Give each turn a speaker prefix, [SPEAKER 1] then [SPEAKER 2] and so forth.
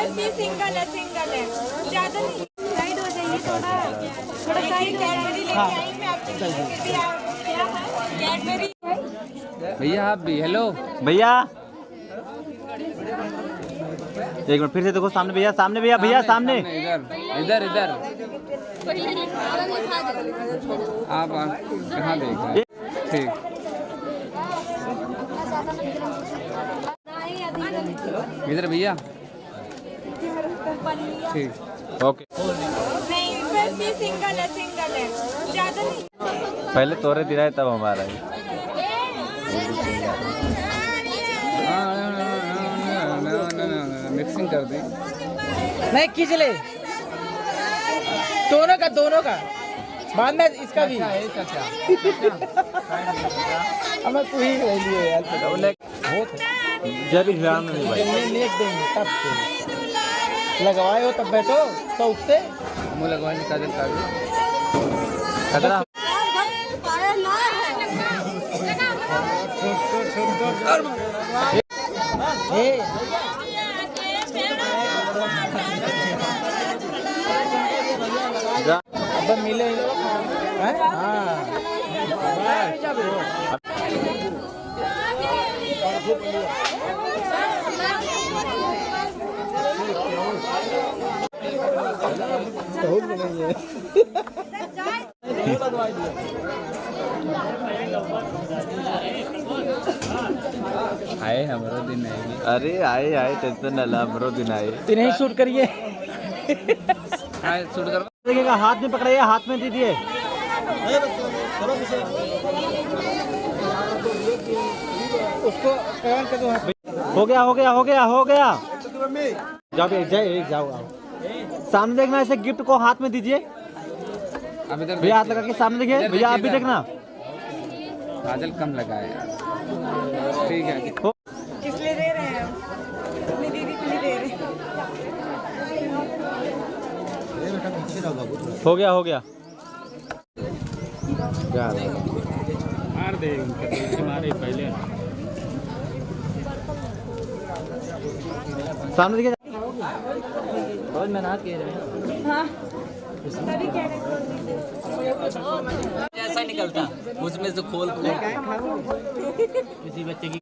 [SPEAKER 1] बस ये सिंगल है ज्यादा नहीं। साइड हो जाइए थोड़ा थोड़ा साइड। कैडबरी लेके आई मैं आपके लिए। फिर भी आप क्या है कैडबरी
[SPEAKER 2] भैया आप भी। हेलो
[SPEAKER 3] भैया एक मिनट फिर से देखो सामने भैया सामने भैया भैया सामने
[SPEAKER 2] इधर इधर इधर आप कहाँ देख रहे हैं? ठीक इधर भैया ठीक
[SPEAKER 3] ओके।
[SPEAKER 1] नहीं बस ये सिंगल है ज्यादा नहीं।
[SPEAKER 3] पहले तोरे दिलाए तब हमारा है।
[SPEAKER 2] मिक्सिंग कर दें।
[SPEAKER 4] नहीं खींच ले दोनों का बाद में इसका भी। अब तू ही ले लिए यार
[SPEAKER 3] जब एग्जाम में भाई
[SPEAKER 4] नेट देंगे तब से लगवाए हो तब बैठो तो उससे
[SPEAKER 2] मुँह लगवाने का दिन
[SPEAKER 3] खतरा
[SPEAKER 4] अब मिले हाँ
[SPEAKER 2] आए हमारा दिन है।
[SPEAKER 3] अरे आए टेंशन ना ला हमरो दिन आए।
[SPEAKER 4] तीन ही शूट करिए
[SPEAKER 2] शूट कर
[SPEAKER 3] देखिएगा हाथ में पकड़ाइए हाथ में दीजिए।
[SPEAKER 4] उसको
[SPEAKER 3] हो गया जाओ जाओ सामने देखना ऐसे गिफ्ट को हाथ में दीजिए।
[SPEAKER 2] अब इधर
[SPEAKER 3] भैया हाथ लगा के सामने देखिए भैया आप भी देखना।
[SPEAKER 2] काजल कम लगाए ठीक है।
[SPEAKER 1] किस लिए दे रहे हैं अपनी दीदी के लिए दे रहे हैं।
[SPEAKER 3] हो गया
[SPEAKER 2] मार दे मारे पहले
[SPEAKER 3] सामने देखिए।
[SPEAKER 1] हाँ सभी कह रहे हैं
[SPEAKER 5] ऐसा निकलता उसमें से खोल किसी बच्चे की